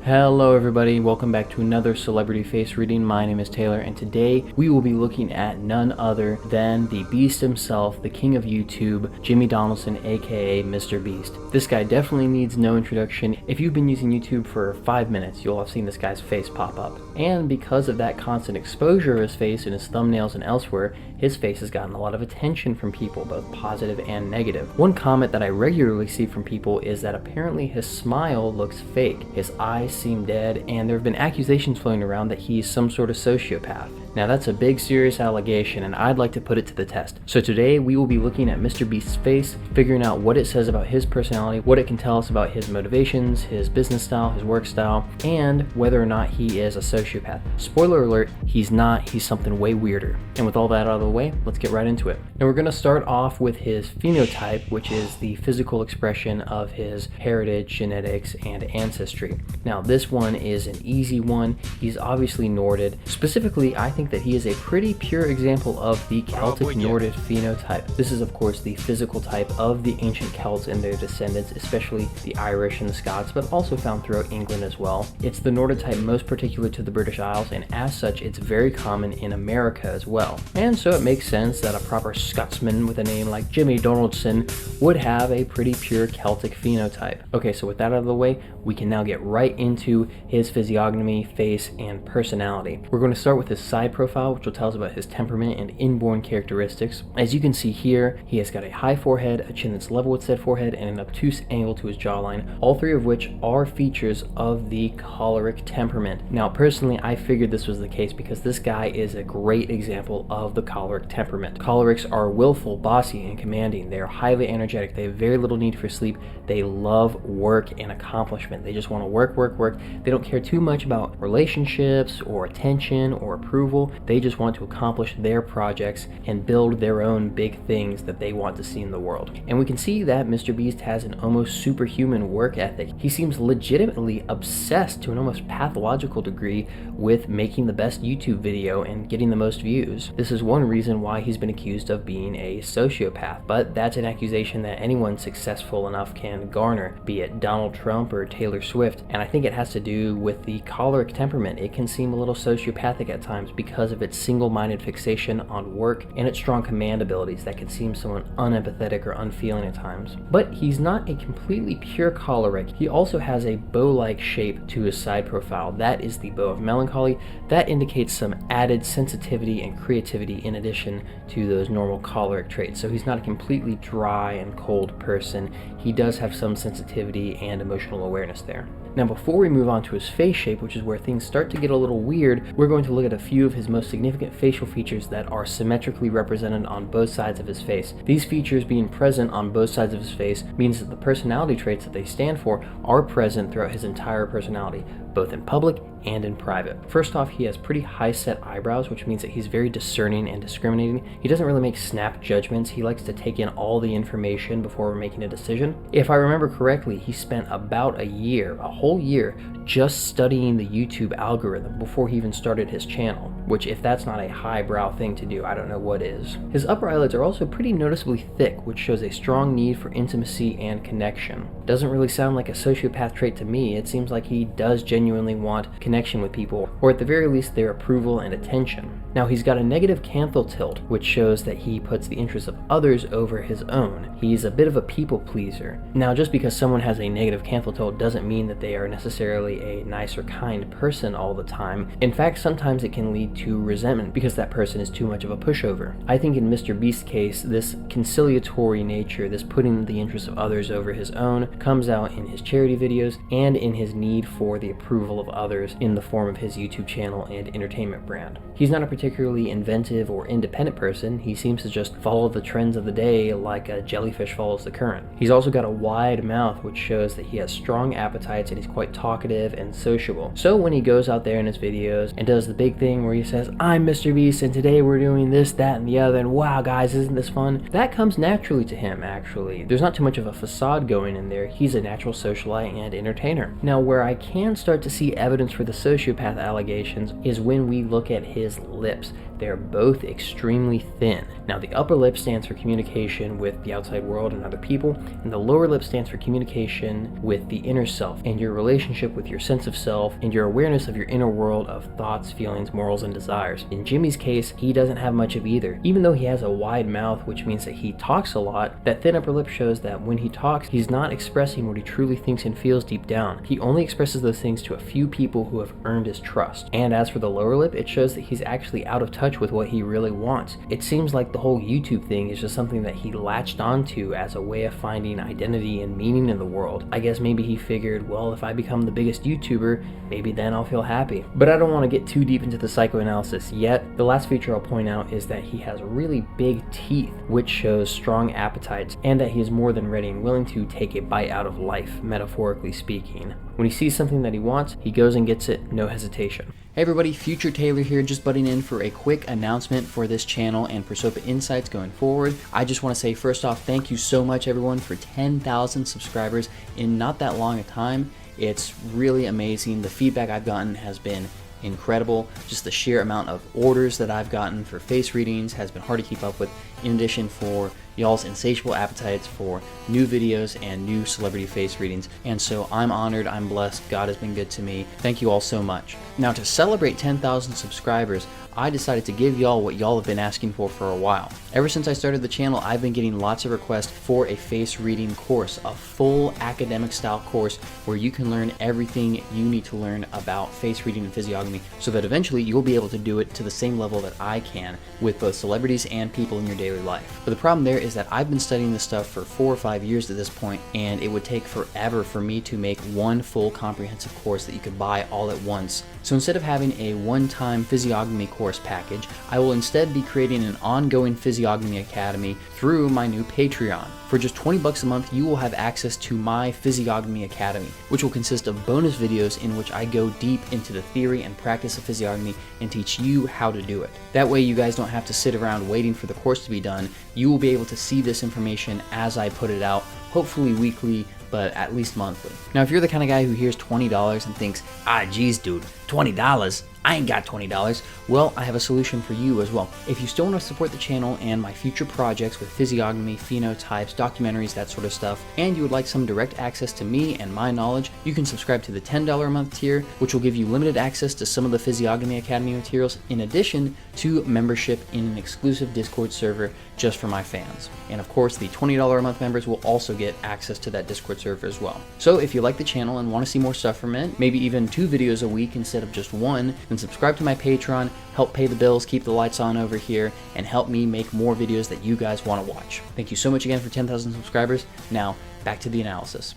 Hello everybody, welcome back to another celebrity face reading. My name is Taylor and today we will be looking at none other than the beast himself, the king of YouTube, Jimmy Donaldson, aka Mr. Beast. This guy definitely needs no introduction. If you've been using YouTube for 5 minutes, you'll have seen this guy's face pop up. And because of that constant exposure of his face in his thumbnails and elsewhere, his face has gotten a lot of attention from people, both positive and negative. One comment that I regularly see from people is that apparently his smile looks fake. His eyes seem dead, and there have been accusations floating around that he's some sort of sociopath. Now that's a big serious allegation, and I'd like to put it to the test. So today we will be looking at Mr. Beast's face, figuring out what it says about his personality, what it can tell us about his motivations, his business style, his work style, and whether or not he is a sociopath. Spoiler alert, he's not, he's something way weirder. And with all that out of the way, let's get right into it. Now we're going to start off with his phenotype, which is the physical expression of his heritage, genetics, and ancestry. Now this one is an easy one. He's obviously Norded. Specifically, I think that he is a pretty pure example of the Celtic Norded phenotype. This is of course the physical type of the ancient Celts and their descendants, especially the Irish and the Scots, but also found throughout England as well. It's the Norded type most particular to the British Isles, and as such it's very common in America as well. And so it makes sense that a proper Scotsman with a name like Jimmy Donaldson would have a pretty pure Celtic phenotype. Okay, so with that out of the way, we can now get right into his physiognomy, face, and personality. We're going to start with his side profile, which will tell us about his temperament and inborn characteristics. As you can see here, he has got a high forehead, a chin that's level with said forehead, and an obtuse angle to his jawline, all three of which are features of the choleric temperament. Now personally, I figured this was the case because this guy is a great example of the choleric temperament. Cholerics are willful, bossy, and commanding. They are highly energetic. They have very little need for sleep. They love work and accomplishment. They just want to work, work, work. They don't care too much about relationships or attention or approval. They just want to accomplish their projects and build their own big things that they want to see in the world. And we can see that Mr. Beast has an almost superhuman work ethic. He seems legitimately obsessed to an almost pathological degree with making the best YouTube video and getting the most views. This is one reason why he's been accused of being a sociopath, but that's an accusation that anyone successful enough can garner, be it Donald Trump or Taylor Swift, and I think it has to do with the choleric temperament. It can seem a little sociopathic at times because of its single-minded fixation on work and its strong command abilities that can seem somewhat unempathetic or unfeeling at times. But he's not a completely pure choleric. He also has a bow-like shape to his side profile. That is the bow of melancholy. That indicates some added sensitivity and creativity in addition to those normal choleric traits. So he's not a completely dry and cold person. He does have some sensitivity and emotional awareness there. Now before we move on to his face shape, which is where things start to get a little weird, we're going to look at a few of his most significant facial features that are symmetrically represented on both sides of his face. These features being present on both sides of his face means that the personality traits that they stand for are present throughout his entire personality, both in public and in private. First off, he has pretty high set eyebrows, which means that he's very discerning and discriminating. He doesn't really make snap judgments. He likes to take in all the information before making a decision. If I remember correctly, he spent about a whole year, just studying the YouTube algorithm before he even started his channel, which if that's not a highbrow thing to do, I don't know what is. His upper eyelids are also pretty noticeably thick, which shows a strong need for intimacy and connection. Doesn't really sound like a sociopath trait to me. It seems like he does genuinely want connection with people, or at the very least their approval and attention. Now he's got a negative canthal tilt, which shows that he puts the interests of others over his own. He's a bit of a people pleaser. Now just because someone has a negative canthal tilt doesn't mean that they are necessarily a nice or kind person all the time. In fact, sometimes it can lead to resentment because that person is too much of a pushover. I think in Mr. Beast's case, this conciliatory nature, this putting the interests of others over his own, comes out in his charity videos and in his need for the approval of others in the form of his YouTube channel and entertainment brand. He's not a particularly inventive or independent person. He seems to just follow the trends of the day like a jellyfish follows the current. He's also got a wide mouth, which shows that he has strong appetites and he's quite talkative and sociable. So when he goes out there in his videos and does the big thing where he says, "I'm Mr. Beast and today we're doing this, that, and the other, and wow guys, isn't this fun?" That comes naturally to him, actually. There's not too much of a facade going in there. He's a natural socialite and entertainer. Now where I can start to see evidence for the sociopath allegations is when we look at his lips. They're both extremely thin. Now, the upper lip stands for communication with the outside world and other people, and the lower lip stands for communication with the inner self and your relationship with your sense of self and your awareness of your inner world of thoughts, feelings, morals, and desires. In Jimmy's case, he doesn't have much of either. Even though he has a wide mouth, which means that he talks a lot, that thin upper lip shows that when he talks, he's not expressing what he truly thinks and feels deep down. He only expresses those things to a few people who have earned his trust. And as for the lower lip, it shows that he's actually out of touch with what he really wants. It seems like the whole YouTube thing is just something that he latched onto as a way of finding identity and meaning in the world. I guess maybe he figured, well, if I become the biggest YouTuber, maybe then I'll feel happy. But I don't want to get too deep into the psychoanalysis yet. The last feature I'll point out is that he has really big teeth, which shows strong appetites, and that he is more than ready and willing to take a bite out of life, metaphorically speaking. When he sees something that he wants, he goes and gets it, no hesitation. Hey everybody, Future Taylor here, just butting in for a quick announcement for this channel and for Sopa Insights going forward. I just want to say first off, thank you so much everyone for 10,000 subscribers in not that long a time. It's really amazing. The feedback I've gotten has been incredible. Just the sheer amount of orders that I've gotten for face readings has been hard to keep up with, in addition for y'all's insatiable appetites for new videos and new celebrity face readings. And so I'm honored, I'm blessed, God has been good to me. Thank you all so much. Now, to celebrate 10,000 subscribers, I decided to give y'all what y'all have been asking for a while. Ever since I started the channel, I've been getting lots of requests for a face reading course, a full academic style course where you can learn everything you need to learn about face reading and physiognomy, so that eventually you'll be able to do it to the same level that I can with both celebrities and people in your daily life. But the problem there is that I've been studying this stuff for 4 or 5 years at this point, and it would take forever for me to make one full comprehensive course that you could buy all at once. So instead of having a one-time physiognomy course package, I will instead be creating an ongoing Physiognomy Academy through my new Patreon. For just $20 a month, you will have access to my Physiognomy Academy, which will consist of bonus videos in which I go deep into the theory and practice of physiognomy and teach you how to do it. That way you guys don't have to sit around waiting for the course to be done. You will be able to see this information as I put it out, hopefully weekly, but at least monthly. Now, if you're the kind of guy who hears $20 and thinks, geez, dude, $20? I ain't got $20. Well, I have a solution for you as well. If you still want to support the channel and my future projects with physiognomy, phenotypes, documentaries, that sort of stuff, and you would like some direct access to me and my knowledge, you can subscribe to the $10 a month tier, which will give you limited access to some of the Physiognomy Academy materials, in addition to membership in an exclusive Discord server just for my fans. And of course, the $20 a month members will also get access to that Discord server as well. So if you like the channel and want to see more stuff from it, maybe even 2 videos a week instead of just 1, then subscribe to my Patreon, help pay the bills, keep the lights on over here, and help me make more videos that you guys want to watch. Thank you so much again for 10,000 subscribers. Now, back to the analysis.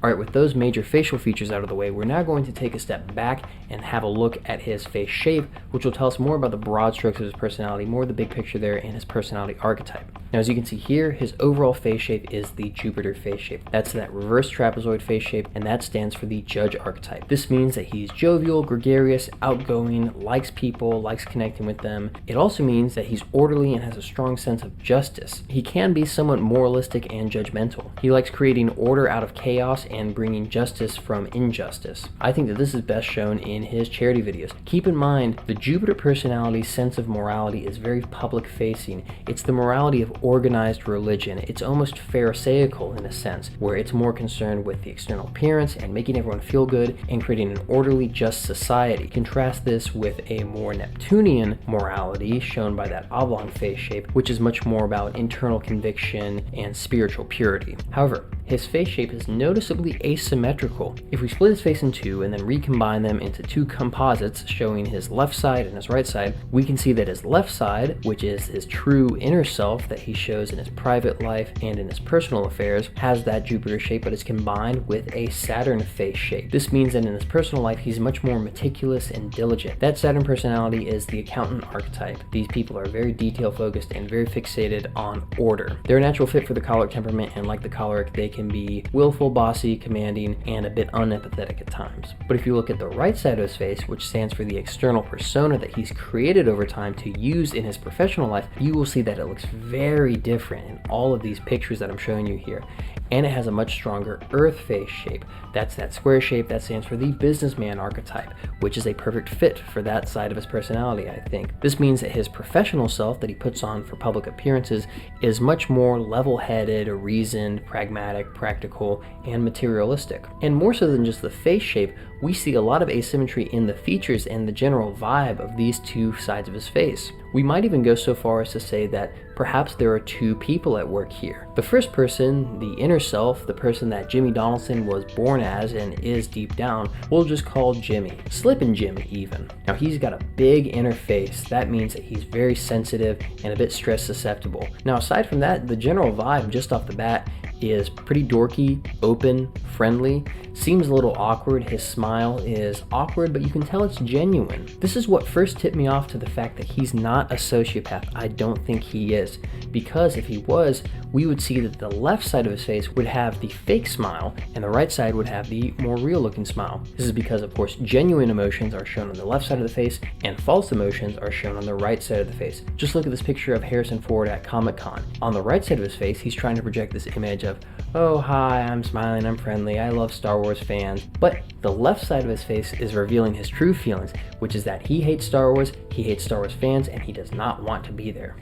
Alright, with those major facial features out of the way, we're now going to take a step back and have a look at his face shape, which will tell us more about the broad strokes of his personality, more of the big picture there, and his personality archetype. Now, as you can see here, his overall face shape is the Jupiter face shape. That's that reverse trapezoid face shape, and that stands for the Judge archetype. This means that he's jovial, gregarious, outgoing, likes people, likes connecting with them. It also means that he's orderly and has a strong sense of justice. He can be somewhat moralistic and judgmental. He likes creating order out of chaos and bringing justice from injustice. I think that this is best shown in his charity videos. Keep in mind, the Jupiter personality's sense of morality is very public-facing. It's the morality of organized religion. It's almost pharisaical in a sense, where it's more concerned with the external appearance and making everyone feel good and creating an orderly, just society. Contrast this with a more Neptunian morality shown by that oblong face shape, which is much more about internal conviction and spiritual purity. However, his face shape is noticeably asymmetrical. If we split his face in 2 and then recombine them into 2 composites showing his left side and his right side, we can see that his left side, which is his true inner self that he shows in his private life and in his personal affairs, has that Jupiter shape, but is combined with a Saturn face shape. This means that in his personal life, he's much more meticulous and diligent. That Saturn personality is the accountant archetype. These people are very detail focused and very fixated on order. They're a natural fit for the choleric temperament, and like the choleric, they can can be willful, bossy, commanding, and a bit unempathetic at times. But if you look at the right side of his face, which stands for the external persona that he's created over time to use in his professional life, you will see that it looks very different in all of these pictures that I'm showing you here. And it has a much stronger earth face shape. That's that square shape that stands for the businessman archetype, which is a perfect fit for that side of his personality, I think. This means that his professional self that he puts on for public appearances is much more level-headed, reasoned, pragmatic, practical, and materialistic. And more so than just the face shape, we see a lot of asymmetry in the features and the general vibe of these two sides of his face. We might even go so far as to say that perhaps there are two people at work here. The first person, the inner self, the person that Jimmy Donaldson was born as and is deep down, we'll just call Jimmy. Slippin' Jimmy even. Now he's got a big inner face. That means that he's very sensitive and a bit stress susceptible. Now aside from that, the general vibe just off the bat is pretty dorky, open, friendly, seems a little awkward. His smile is awkward, but you can tell it's genuine. This is what first tipped me off to the fact that he's not a sociopath. I don't think he is, because if he was, we would see that the left side of his face would have the fake smile and the right side would have the more real looking smile. This is because, of course, genuine emotions are shown on the left side of the face and false emotions are shown on the right side of the face. Just look at this picture of Harrison Ford at Comic-Con. On the right side of his face, he's trying to project this image of, oh hi, I'm smiling, I'm friendly, I love Star Wars fans. But the left side of his face is revealing his true feelings, which is that he hates Star Wars, he hates Star Wars fans, and he does not want to be there.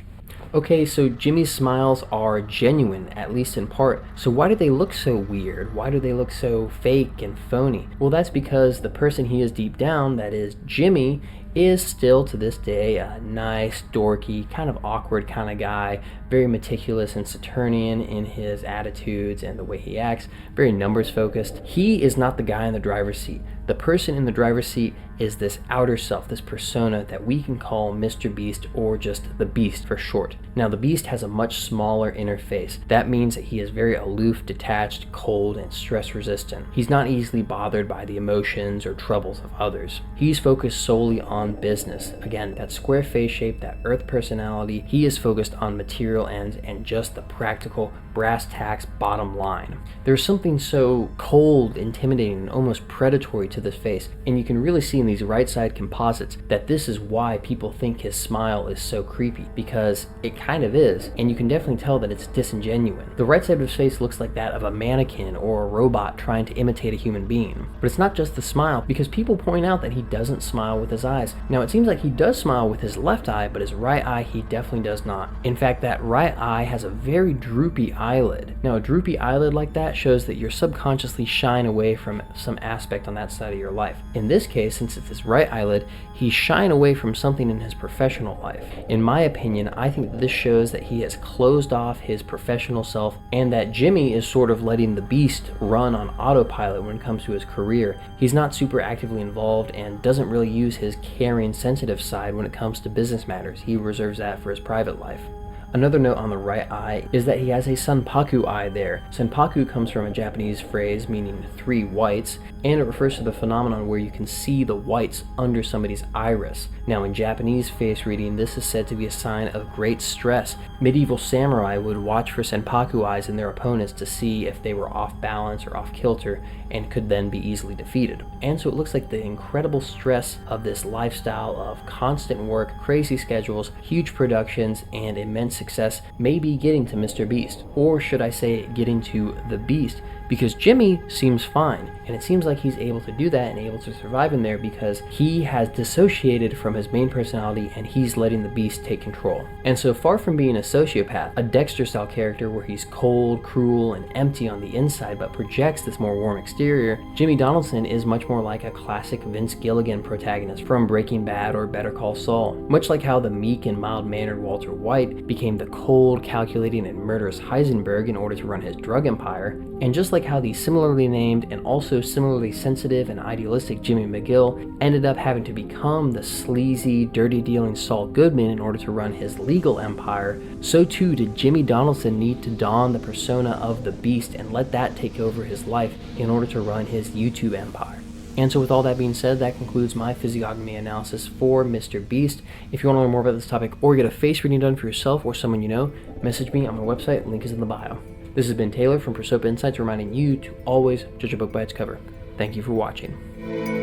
Okay, so Jimmy's smiles are genuine, at least in part. So why do they look so weird? Why do they look so fake and phony? Well, that's because the person he is deep down, that is Jimmy, is still to this day a nice, dorky, kind of awkward kind of guy, very meticulous and Saturnian in his attitudes and the way he acts, very numbers focused. He is not the guy in the driver's seat. The person in the driver's seat is this outer self, this persona that we can call Mr. Beast, or just the Beast for short. Now the Beast has a much smaller inner face. That means that he is very aloof, detached, cold, and stress resistant. He's not easily bothered by the emotions or troubles of others. He's focused solely on business. Again, that square face shape, that earth personality, he is focused on material ends and just the practical brass tacks bottom line. There's something so cold, intimidating, and almost predatory to this face, and you can really see in these right side composites that this is why people think his smile is so creepy, because it kind of is, and you can definitely tell that it's disingenuine. The right side of his face looks like that of a mannequin or a robot trying to imitate a human being. But it's not just the smile, because people point out that he doesn't smile with his eyes. Now it seems like he does smile with his left eye, but his right eye he definitely does not. In fact, that right eye has a very droopy eyelid. Now a droopy eyelid like that shows that you're subconsciously shying away from some aspect on that side of your life. In this case, since it's his right eyelid, he's shying away from something in his professional life. In my opinion, I think that this shows that he has closed off his professional self and that Jimmy is sort of letting the Beast run on autopilot when it comes to his career. He's not super actively involved and doesn't really use his caring, sensitive side when it comes to business matters. He reserves that for his private life. Another note on the right eye is that he has a sanpaku eye there. Sanpaku comes from a Japanese phrase meaning three whites, and it refers to the phenomenon where you can see the whites under somebody's iris. Now in Japanese face reading, this is said to be a sign of great stress. Medieval samurai would watch for sanpaku eyes in their opponents to see if they were off balance or off kilter, and could then be easily defeated. And so it looks like the incredible stress of this lifestyle of constant work, crazy schedules, huge productions, and immense success may be getting to Mr. Beast. Or should I say getting to the Beast, because Jimmy seems fine, and it seems like he's able to do that and able to survive in there because he has dissociated from his main personality and he's letting the Beast take control. And so far from being a sociopath, a Dexter-style character where he's cold, cruel, and empty on the inside but projects this more warm exterior, Jimmy Donaldson is much more like a classic Vince Gilligan protagonist from Breaking Bad or Better Call Saul. Much like how the meek and mild-mannered Walter White became the cold, calculating, and murderous Heisenberg in order to run his drug empire, and just like how the similarly named and also similarly sensitive and idealistic Jimmy McGill ended up having to become the sleazy, dirty-dealing Saul Goodman in order to run his legal empire, so too did Jimmy Donaldson need to don the persona of the Beast and let that take over his life in order to run his YouTube empire. And so with all that being said, that concludes my physiognomy analysis for Mr. Beast. If you want to learn more about this topic or get a face reading done for yourself or someone you know, message me on my website, link is in the bio. This has been Taylor from Phenotype Insights reminding you to always judge a book by its cover. Thank you for watching.